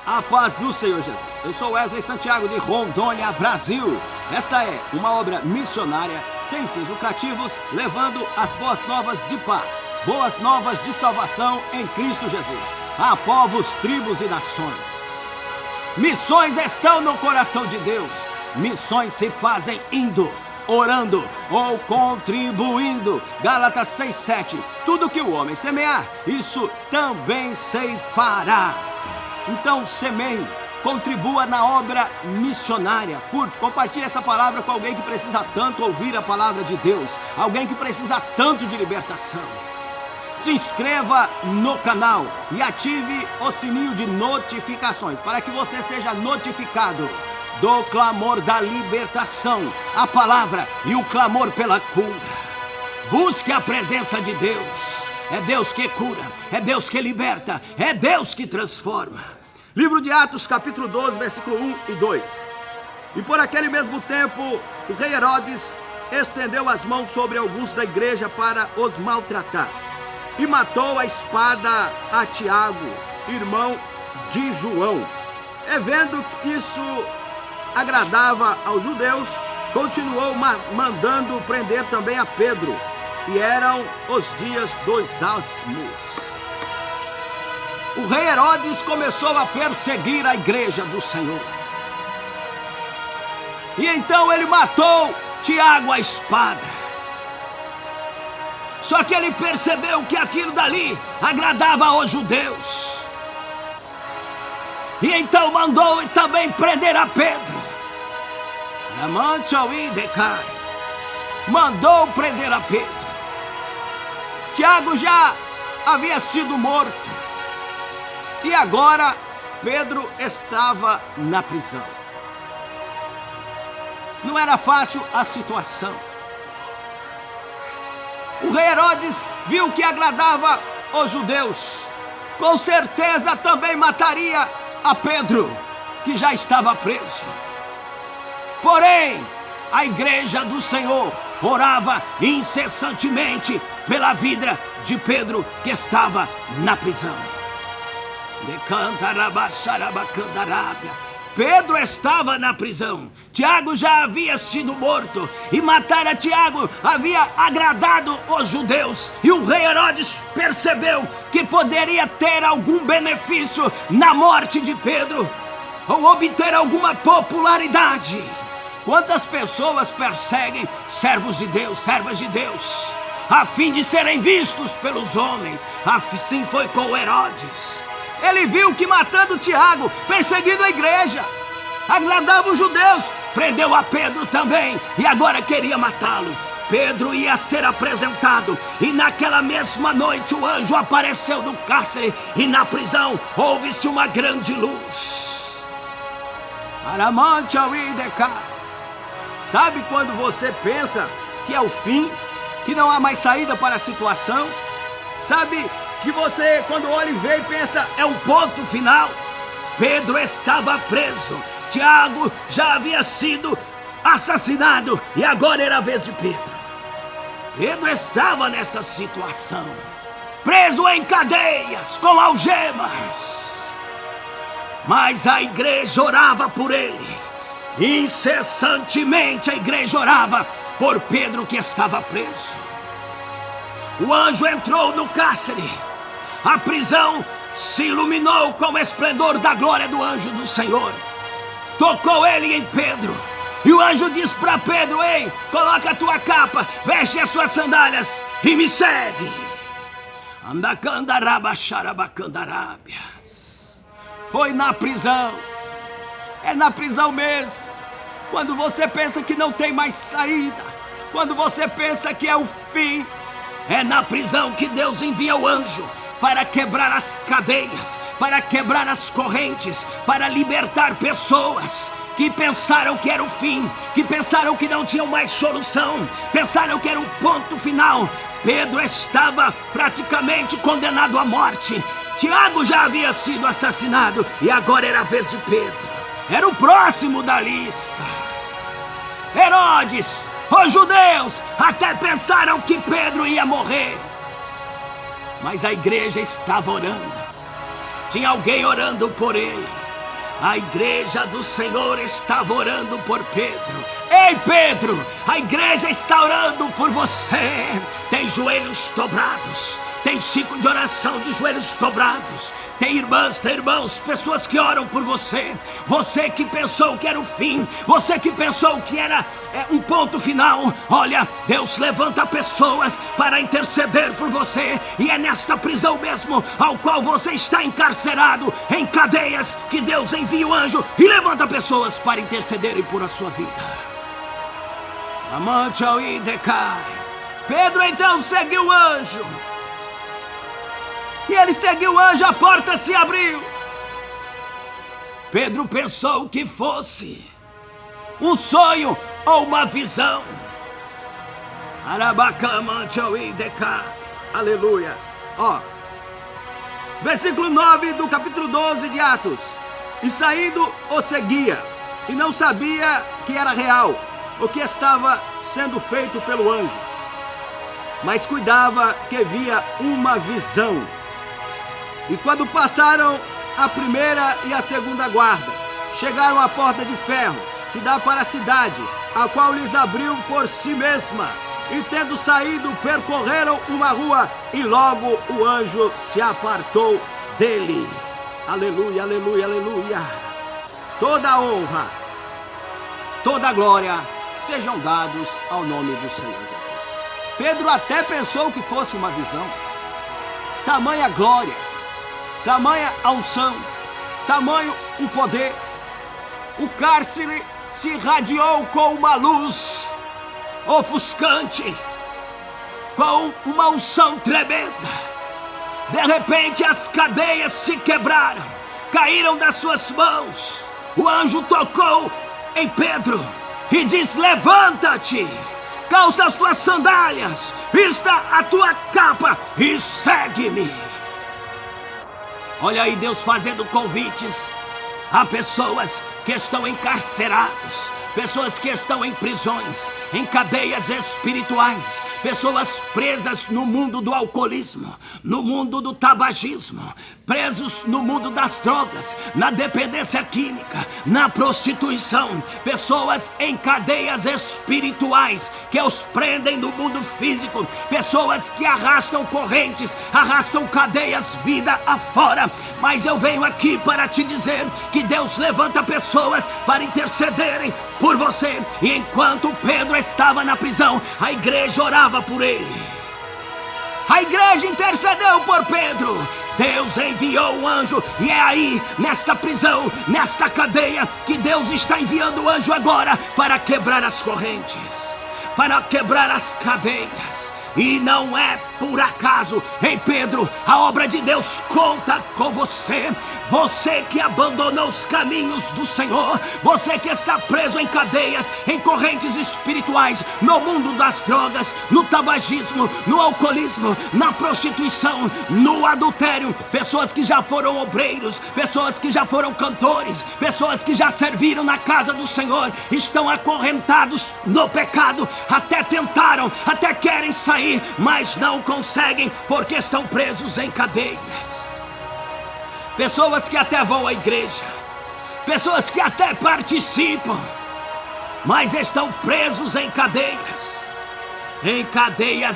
A paz do Senhor Jesus. Eu sou Wesley Santiago de Rondônia, Brasil. Esta é uma obra missionária sem fins lucrativos, levando as boas novas de paz, boas novas de salvação em Cristo Jesus, a povos, tribos e nações. Missões estão no coração de Deus. Missões se fazem indo, orando ou contribuindo. Gálatas 6:7. Tudo que o homem semear, isso também ceifará. Então semeie, contribua na obra missionária. Curte, compartilhe essa palavra com alguém que precisa tanto ouvir a palavra de Deus, alguém que precisa tanto de libertação. Se inscreva no canal e ative o sininho de notificações para que você seja notificado do clamor da libertação, a palavra e o clamor pela cura. Busque a presença de Deus. É Deus que cura, é Deus que liberta, é Deus que transforma. Livro de Atos, capítulo 12, versículo 1 e 2. E por aquele mesmo tempo, o rei Herodes estendeu as mãos sobre alguns da igreja para os maltratar. E matou a espada a Tiago, irmão de João. E vendo que isso agradava aos judeus, continuou mandando prender também a Pedro. E eram os dias dos asmos. O rei Herodes começou a perseguir a igreja do Senhor. E então ele matou Tiago a espada. Só que ele percebeu que aquilo dali agradava aos judeus. E então mandou também prender a Pedro. Mandou prender a Pedro. Tiago já havia sido morto. E agora Pedro estava na prisão. Não era fácil a situação. O rei Herodes viu que agradava aos judeus. Com certeza também mataria a Pedro, que já estava preso. Porém, a igreja do Senhor orava incessantemente pela vida de Pedro, que estava na prisão. Pedro estava na prisão. Tiago já havia sido morto. E matar a Tiago havia agradado os judeus. E o rei Herodes percebeu que poderia ter algum benefício na morte de Pedro, ou obter alguma popularidade. Quantas pessoas perseguem servos de Deus, servas de Deus, a fim de serem vistos pelos homens? Assim foi com Herodes. Ele viu que matando Tiago, perseguindo a igreja, agradava os judeus, prendeu a Pedro também e agora queria matá-lo. Pedro ia ser apresentado e naquela mesma noite o anjo apareceu no cárcere e na prisão houve-se uma grande luz. Sabe quando você pensa que é o fim, que não há mais saída para a situação? Sabe que você, quando olha e vê e pensa, é um ponto final? Pedro estava preso, Tiago já havia sido assassinado e agora era a vez de Pedro. Pedro estava nesta situação, preso em cadeias, com algemas. Mas a igreja orava por ele. Incessantemente a igreja orava por Pedro, que estava preso. O anjo entrou no cárcere. A prisão se iluminou com o esplendor da glória do anjo do Senhor. Tocou ele em Pedro. E o anjo disse para Pedro: ei, coloca a tua capa, veste as suas sandálias e me segue. Foi na prisão. É na prisão mesmo. Quando você pensa que não tem mais saída, quando você pensa que é o fim, é na prisão que Deus envia o anjo para quebrar as cadeias, para quebrar as correntes, para libertar pessoas que pensaram que era o fim, que pensaram que não tinham mais solução, pensaram que era um ponto final. Pedro estava praticamente condenado à morte. Tiago já havia sido assassinado e agora era a vez de Pedro. Era o próximo da lista. Herodes, os judeus até pensaram que Pedro ia morrer. Mas a igreja estava orando. Tinha alguém orando por ele. A igreja do Senhor estava orando por Pedro. Ei, Pedro, a igreja está orando por você. Tem joelhos dobrados, tem ciclo de oração de joelhos dobrados. Tem irmãs, tem irmãos, pessoas que oram por você. Você que pensou que era o fim, você que pensou que era um ponto final. Olha, Deus levanta pessoas para interceder por você. E é nesta prisão mesmo ao qual você está encarcerado, em cadeias, que Deus envia o anjo e levanta pessoas para intercederem por a sua vida. Amante ao Idecai. Pedro então seguiu o anjo. E ele seguiu o anjo, a porta se abriu. Pedro pensou que fosse um sonho ou uma visão. Arabacamante ao Idecai. Aleluia. Versículo 9 do capítulo 12 de Atos. E saindo o seguia, e não sabia que era real o que estava sendo feito pelo anjo, mas cuidava que via uma visão. E quando passaram a primeira e a segunda guarda, chegaram à porta de ferro que dá para a cidade, a qual lhes abriu por si mesma. E tendo saído, percorreram uma rua, e logo o anjo se apartou dele. Aleluia, aleluia, aleluia. Toda a honra, toda a glória sejam dados ao nome do Senhor Jesus. Pedro até pensou que fosse uma visão. Tamanha glória, tamanha unção, tamanho o poder. O cárcere se irradiou com uma luz ofuscante, com uma unção tremenda. De repente as cadeias se quebraram, caíram das suas mãos. O anjo tocou em Pedro e diz: levanta-te, calça as tuas sandálias, vista a tua capa e segue-me. Olha aí Deus fazendo convites a pessoas que estão encarcerados, pessoas que estão em prisões, em cadeias espirituais, pessoas presas no mundo do alcoolismo, no mundo do tabagismo, presos no mundo das drogas, na dependência química, na prostituição, pessoas em cadeias espirituais que os prendem no mundo físico, pessoas que arrastam correntes, arrastam cadeias vida afora. Mas eu venho aqui para te dizer que Deus levanta pessoas para intercederem por você. E enquanto Pedro estava na prisão, a igreja orava por ele. A igreja intercedeu por Pedro. Deus enviou um anjo, e é aí, nesta prisão, nesta cadeia, que Deus está enviando o anjo agora para quebrar as correntes, para quebrar as cadeias. E não é por acaso, ei Pedro, a obra de Deus conta com você. Você que abandonou os caminhos do Senhor, você que está preso em cadeias, em correntes espirituais, no mundo das drogas, no tabagismo, no alcoolismo, na prostituição, no adultério. Pessoas que já foram obreiros, pessoas que já foram cantores, pessoas que já serviram na casa do Senhor, estão acorrentados no pecado, até tentaram, até querem sair, mas não conseguem porque estão presos em cadeias. Pessoas que até vão à igreja, pessoas que até participam, mas estão presos em cadeias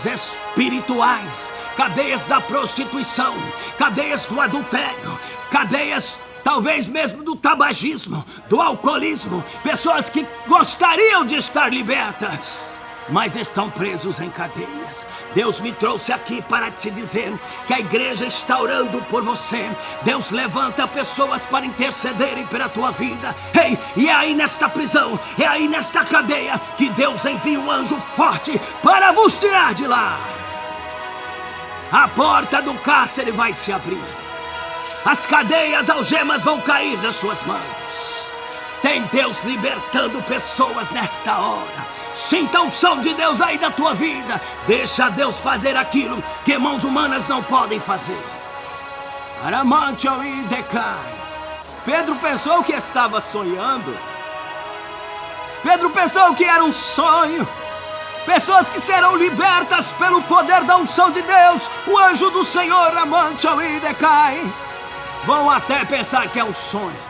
espirituais, cadeias da prostituição, cadeias do adultério, cadeias talvez mesmo do tabagismo, do alcoolismo. Pessoas que gostariam de estar libertas, mas estão presos em cadeias. Deus me trouxe aqui para te dizer que a igreja está orando por você. Deus levanta pessoas para intercederem pela tua vida. Ei, e é aí nesta prisão, é aí nesta cadeia que Deus envia um anjo forte para vos tirar de lá. A porta do cárcere vai se abrir, as cadeias, algemas vão cair das suas mãos. Tem Deus libertando pessoas nesta hora. Sinta a unção de Deus aí da tua vida. Deixa Deus fazer aquilo que mãos humanas não podem fazer. Aramante ao Idecai. Pedro pensou que estava sonhando. Pedro pensou que era um sonho. Pessoas que serão libertas pelo poder da unção de Deus. O anjo do Senhor, amante ao Idecai, vão até pensar que é um sonho.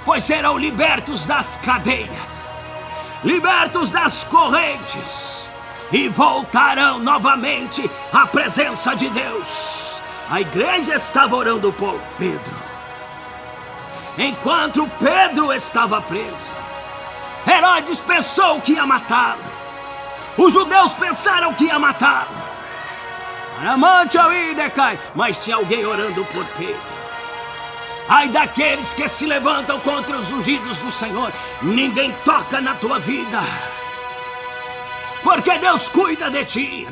pois serão libertos das cadeias, libertos das correntes, e voltarão novamente à presença de Deus. A igreja estava orando por Pedro. Enquanto Pedro estava preso, Herodes pensou que ia matá-lo. Os judeus pensaram que ia matá-lo. Mas tinha alguém orando por Pedro. Ai daqueles que se levantam contra os ungidos do Senhor. Ninguém toca na tua vida, porque Deus cuida de ti.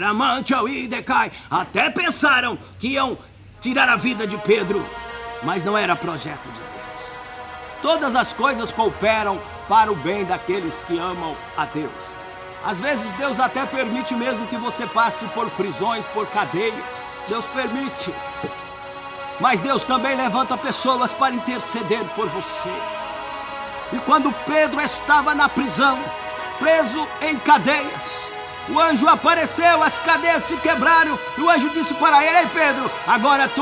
Até pensaram que iam tirar a vida de Pedro, mas não era projeto de Deus. Todas as coisas cooperam para o bem daqueles que amam a Deus. Às vezes Deus até permite mesmo que você passe por prisões, por cadeias. Deus permite. Mas Deus também levanta pessoas para interceder por você. E quando Pedro estava na prisão, preso em cadeias, o anjo apareceu, as cadeias se quebraram, e o anjo disse para ele: Ei Pedro, agora tu